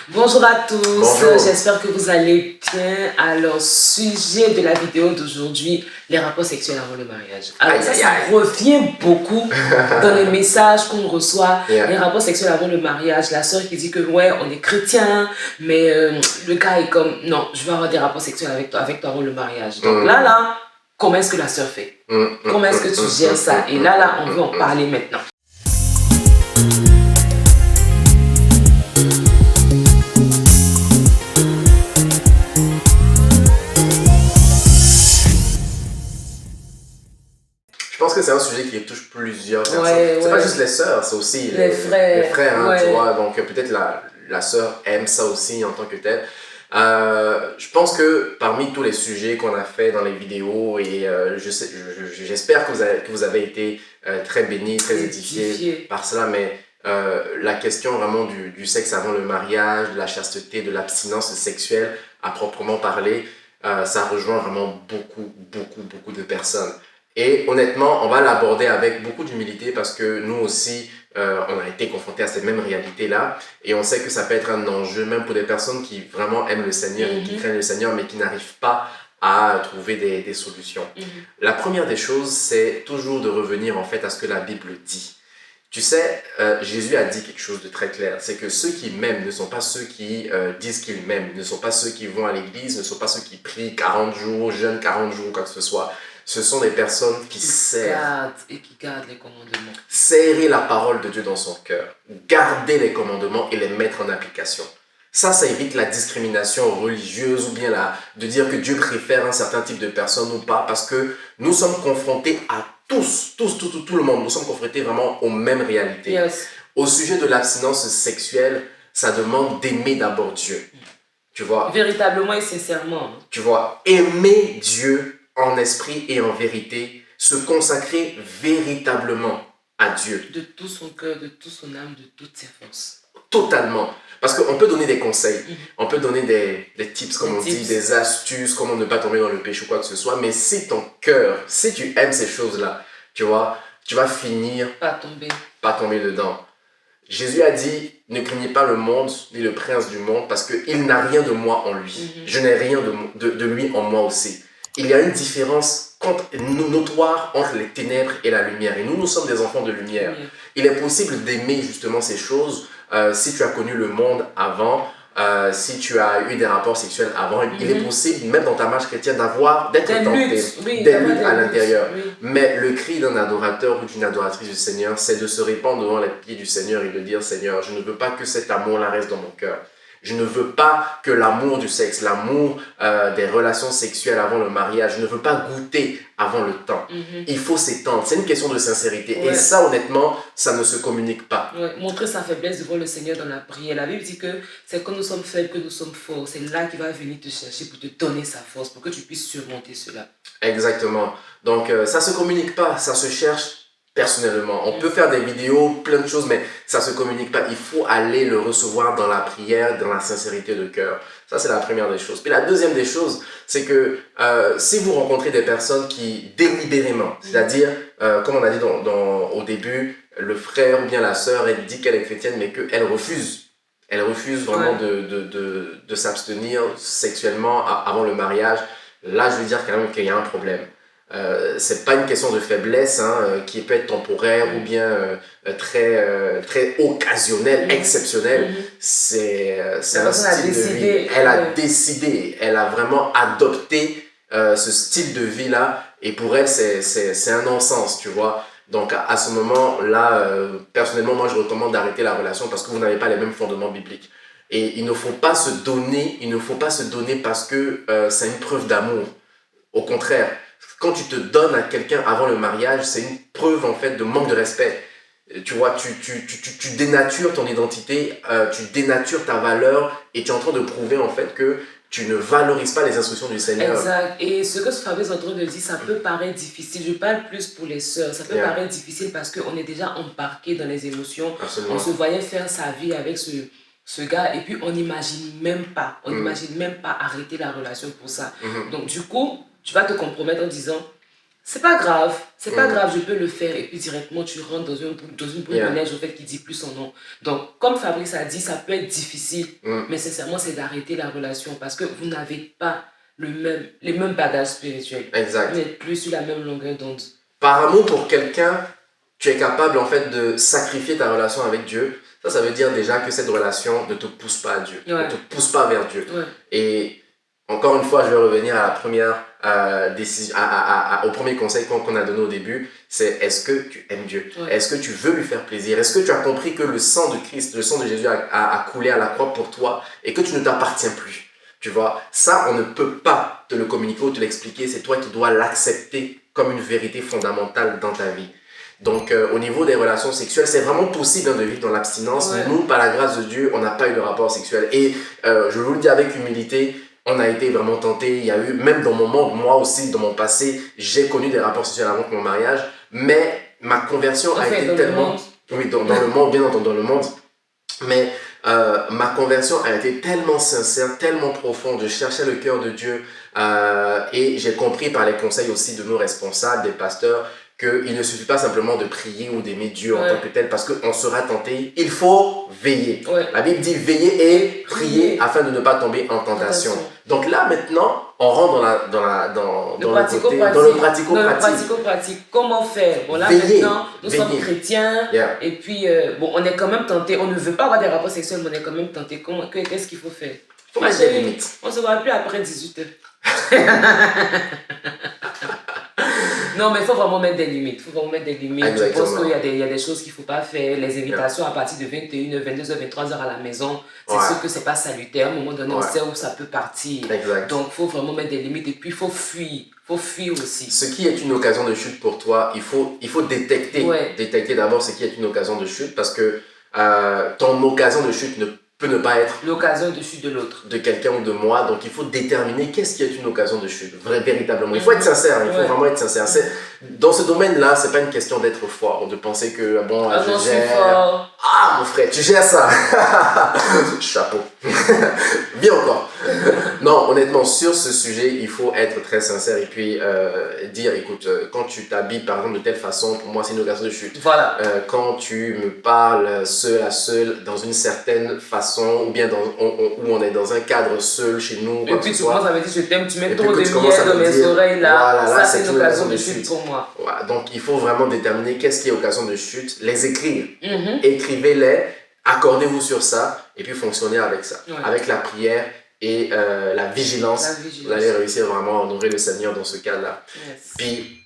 Bonjour à tous, Bonjour. j'espère que vous allez bien. Alors, sujet de la vidéo d'aujourd'hui, les rapports sexuels avant le mariage. Alors ça revient beaucoup dans les messages qu'on reçoit, les rapports sexuels avant le mariage. La sœur qui dit que ouais, on est chrétien, mais le gars est comme, non, je veux avoir des rapports sexuels avec toi avant le mariage. Donc là, comment est-ce que la sœur fait? Comment est-ce que tu gères ça? Et là, on veut en parler maintenant. Je pense que c'est un sujet qui touche plusieurs personnes. C'est pas juste les sœurs, c'est aussi les frères. Les frères, hein, tu vois. Donc peut-être la sœur aime ça aussi en tant que telle. Je pense que parmi tous les sujets qu'on a fait dans les vidéos, et j'espère que vous avez été très bénis, très édifiés par cela, mais la question vraiment du sexe avant le mariage, de la chasteté, de l'abstinence sexuelle à proprement parler, ça rejoint vraiment beaucoup de personnes. Et honnêtement, on va l'aborder avec beaucoup d'humilité parce que nous aussi, on a été confrontés à cette même réalité-là. Et on sait que ça peut être un enjeu, même pour des personnes qui vraiment aiment le Seigneur et qui craignent le Seigneur, mais qui n'arrivent pas à trouver des solutions. La première des choses, c'est toujours de revenir en fait à ce que la Bible dit. Tu sais, Jésus a dit quelque chose de très clair, c'est que ceux qui m'aiment ne sont pas ceux qui disent qu'ils m'aiment, ne sont pas ceux qui vont à l'église, ne sont pas ceux qui prient 40 jours, jeûnent 40 jours, quoi que ce soit. Ce sont des personnes qui serrent et qui gardent les commandements. Serrer la parole de Dieu dans son cœur, garder les commandements et les mettre en application. Ça évite la discrimination religieuse ou bien de dire que Dieu préfère un certain type de personne ou pas, parce que nous sommes confrontés à tout le monde. Nous sommes confrontés vraiment aux mêmes réalités. Yes. Au sujet de l'abstinence sexuelle, ça demande d'aimer d'abord Dieu. Tu vois? Véritablement et sincèrement. Tu vois, aimer Dieu en esprit et en vérité, se consacrer véritablement à Dieu. De tout son cœur, de toute son âme, de toutes ses forces. Totalement. Parce qu'on peut donner des conseils, on peut donner des tips, comme on dit, des astuces, comment ne pas tomber dans le péché ou quoi que ce soit, mais si ton cœur, si tu aimes ces choses-là, tu vois, tu vas finir pas tomber dedans. Jésus a dit, ne craignez pas le monde, ni le prince du monde, parce qu'il n'a rien de moi en lui. Je n'ai rien de lui en moi aussi. Il y a une différence notoire entre les ténèbres et la lumière. Et nous sommes des enfants de lumière. Il est possible d'aimer justement ces choses si tu as connu le monde avant, si tu as eu des rapports sexuels avant. Il est possible, même dans ta marche chrétienne, d'être tenté, des luttes à l'intérieur. Mais le cri d'un adorateur ou d'une adoratrice du Seigneur, c'est de se répandre devant les pieds du Seigneur et de dire, Seigneur, je ne veux pas que cet amour-là reste dans mon cœur. Je ne veux pas que l'amour du sexe, l'amour des relations sexuelles avant le mariage, je ne veux pas goûter avant le temps. Il faut s'étendre. C'est une question de sincérité. Et ça, honnêtement, ça ne se communique pas. Montrer sa faiblesse devant le Seigneur dans la prière. La Bible dit que c'est quand nous sommes faibles que nous sommes forts. C'est là qu'il va venir te chercher pour te donner sa force, pour que tu puisses surmonter cela. Exactement. Donc, ça ne se communique pas, ça se cherche personnellement. On peut faire des vidéos, plein de choses, mais ça ne se communique pas. Il faut aller le recevoir dans la prière, dans la sincérité de cœur. Ça, c'est la première des choses. Puis la deuxième des choses, c'est que si vous rencontrez des personnes qui, délibérément, c'est-à-dire, comme on a dit au début, le frère ou bien la sœur, elle dit qu'elle est chrétienne, mais qu'elle refuse. Elle refuse vraiment de s'abstenir sexuellement avant le mariage. Là, je veux dire quand même qu'il y a un problème. C'est pas une question de faiblesse qui peut être temporaire ou bien très occasionnelle, exceptionnelle. C'est un style de vie. Elle a décidé, elle a vraiment adopté ce style de vie-là, et pour elle, c'est un non-sens, tu vois. Donc à ce moment-là, personnellement, moi je recommande d'arrêter la relation parce que vous n'avez pas les mêmes fondements bibliques. Et il ne faut pas se donner, parce que c'est une preuve d'amour. Au contraire, quand tu te donnes à quelqu'un avant le mariage, c'est une preuve en fait de manque de respect. Tu vois, tu dénatures ton identité, tu dénatures ta valeur, et tu es en train de prouver en fait que tu ne valorises pas les instructions du Seigneur. Exact. Et ce que Fabrice est en train de dire, ça peut paraître difficile. Je parle plus pour les sœurs. Ça peut paraître difficile parce qu'on est déjà embarqué dans les émotions. Absolument. On se voyait faire sa vie avec ce gars, et puis on n'imagine même pas. Arrêter la relation pour ça. Donc du coup, tu vas te compromettre en disant, c'est pas grave, je peux le faire. Et puis directement, tu rentres dans une boule de neige, au fait, qui dit plus son nom. Donc, comme Fabrice a dit, ça peut être difficile, mais sincèrement, c'est d'arrêter la relation parce que vous n'avez pas les mêmes bagages spirituels. Exact. Vous n'êtes plus sur la même longueur d'onde. Par amour pour quelqu'un, tu es capable en fait de sacrifier ta relation avec Dieu. Ça veut dire déjà que cette relation ne te pousse pas à Dieu, ne te pousse pas vers Dieu. Et encore une fois, je vais revenir à la première décision, au premier conseil qu'on a donné au début, c'est est-ce que tu aimes Dieu? Est-ce que tu veux lui faire plaisir? Est-ce que tu as compris que le sang de Christ, le sang de Jésus a coulé à la croix pour toi et que tu ne t'appartiens plus? Tu vois, ça, on ne peut pas te le communiquer ou te l'expliquer, c'est toi qui dois l'accepter comme une vérité fondamentale dans ta vie. Donc, au niveau des relations sexuelles, c'est vraiment possible de vivre dans l'abstinence. Nous, par la grâce de Dieu, on n'a pas eu de rapport sexuel. Et je vous le dis avec humilité, on a été vraiment tentés. Il y a eu, même dans mon monde, moi aussi, dans mon passé, j'ai connu des rapports sexuels avant mon mariage. Mais ma conversion a été tellement... Oui, dans le monde, bien entendu, dans le monde. Mais ma conversion a été tellement sincère, tellement profonde. Je cherchais le cœur de Dieu. Et j'ai compris par les conseils aussi de nos responsables, des pasteurs, qu'il ne suffit pas simplement de prier ou d'aimer Dieu en tant que tel, parce qu'on sera tenté. Il faut veiller. La Bible dit veiller et prier afin de ne pas tomber en tentation. Donc là, maintenant, on rentre dans le pratico-pratique. Comment faire? Bon, là, maintenant, nous sommes chrétiens, et puis, bon, on est quand même tenté. On ne veut pas avoir des rapports sexuels, mais on est quand même tenté. Qu'est-ce qu'il faut faire? Il faut mettre des limites. On ne se voit plus après 18h. Non, mais il faut vraiment mettre des limites. Je pense qu'il y a des choses qu'il ne faut pas faire. Les invitations à partir de 21h, 22h, 23h à la maison, c'est sûr que ce n'est pas salutaire. À un moment donné, on sait où ça peut partir. Donc, il faut vraiment mettre des limites. Et puis, il faut fuir. Il faut fuir aussi. Ce qui est une occasion de chute pour toi, il faut détecter. Détecter d'abord ce qui est une occasion de chute, parce que ton occasion de chute peut ne pas être l'occasion de chute de l'autre, de quelqu'un ou de moi. Donc il faut déterminer qu'est-ce qui est une occasion de chute véritablement. Il faut être sincère, il faut vraiment être sincère. Dans ce domaine-là, c'est pas une question d'être fort, de penser que bon, je gère. Ah mon frère, tu gères ça. Chapeau. Bien encore. Non, honnêtement, sur ce sujet, il faut être très sincère et puis dire, écoute, quand tu t'habilles par exemple de telle façon, pour moi c'est une occasion de chute. Voilà. Quand tu me parles seul à seul, dans une certaine façon, ou bien où on est dans un cadre seul chez nous. Et puis tu commences à me dire je t'aime, tu mets trop de miel dans mes oreilles là, ça c'est une occasion de chute pour moi. Voilà, donc il faut vraiment déterminer qu'est-ce qui est occasion de chute, les écrire. Écrivez-les, accordez-vous sur ça et puis fonctionnez avec ça, avec la prière et la vigilance. Vous allez réussir vraiment à honorer le Seigneur dans ce cas-là. Puis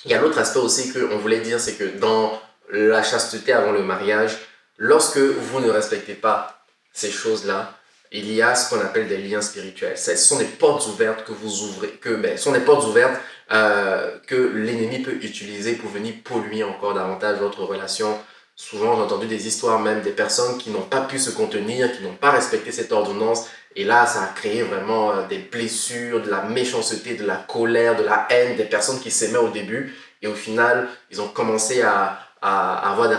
il y a l'autre aspect aussi qu'on voulait dire, c'est que dans la chasteté avant le mariage, lorsque vous ne respectez pas ces choses-là, il y a ce qu'on appelle des liens spirituels. Ce sont des portes ouvertes que vous ouvrez, sont des portes ouvertes que l'ennemi peut utiliser pour venir polluer encore davantage votre relation. Souvent, j'ai entendu des histoires même des personnes qui n'ont pas pu se contenir, qui n'ont pas respecté cette ordonnance. Et là, ça a créé vraiment des blessures, de la méchanceté, de la colère, de la haine, des personnes qui s'aimaient au début. Et au final, ils ont commencé à avoir des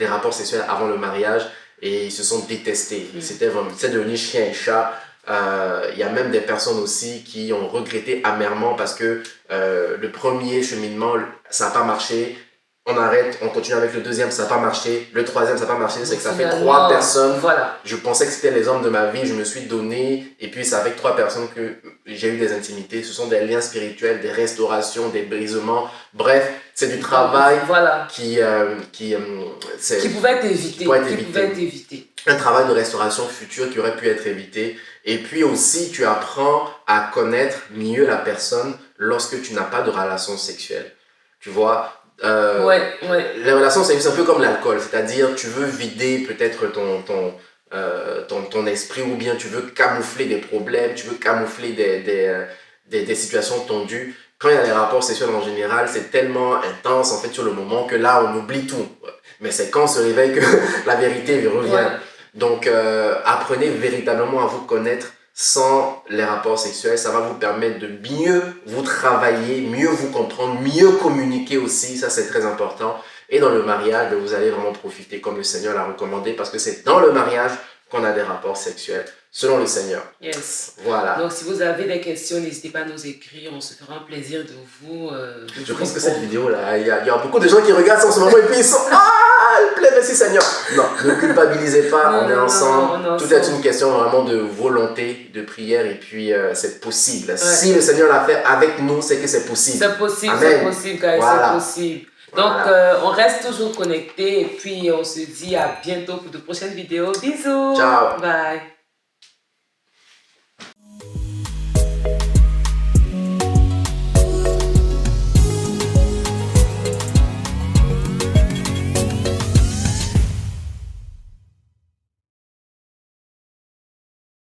rapports sexuels avant le mariage et ils se sont détestés. C'est devenu chien et chat. Il y a même des personnes aussi qui ont regretté amèrement parce que le premier cheminement, ça n'a pas marché. On arrête, on continue avec le deuxième, ça n'a pas marché. Le troisième, ça n'a pas marché. C'est que ça fait 3 personnes. Voilà. Je pensais que c'était les hommes de ma vie, je me suis donné. Et puis, c'est avec 3 personnes que j'ai eu des intimités. Ce sont des liens spirituels, des restaurations, des brisements. Bref, c'est du travail qui pouvait être évité. Un travail de restauration future qui aurait pu être évité. Et puis aussi, tu apprends à connaître mieux la personne lorsque tu n'as pas de relation sexuelle. Tu vois, les relations sexuelles, c'est un peu comme l'alcool, c'est-à-dire tu veux vider peut-être ton esprit ou bien tu veux camoufler des problèmes, tu veux camoufler des situations tendues. Quand il y a les rapports sexuels en général, c'est tellement intense en fait sur le moment que là on oublie tout. Mais c'est quand on se réveille que la vérité revient. Donc apprenez véritablement à vous connaître sans les rapports sexuels. Ça va vous permettre de mieux vous travailler, mieux vous comprendre, mieux communiquer aussi. Ça, c'est très important. Et dans le mariage, vous allez vraiment profiter comme le Seigneur l'a recommandé parce que c'est dans le mariage qu'on a des rapports sexuels selon le Seigneur. Yes. Voilà. Donc, si vous avez des questions, n'hésitez pas à nous écrire. On se fera un plaisir de vous. Je pense que cette vidéo-là, il y a beaucoup de gens qui regardent ça en ce moment et puis ils sont plein merci Seigneur. Non, ne culpabilisez pas, on est ensemble. Tout est une question vraiment de volonté, de prière et puis c'est possible. Ouais. Si le Seigneur l'a fait avec nous, c'est que c'est possible. C'est possible, c'est possible, guys, voilà. C'est possible. Donc, on reste toujours connectés et puis on se dit à bientôt pour de prochaines vidéos. Bisous. Ciao. Bye.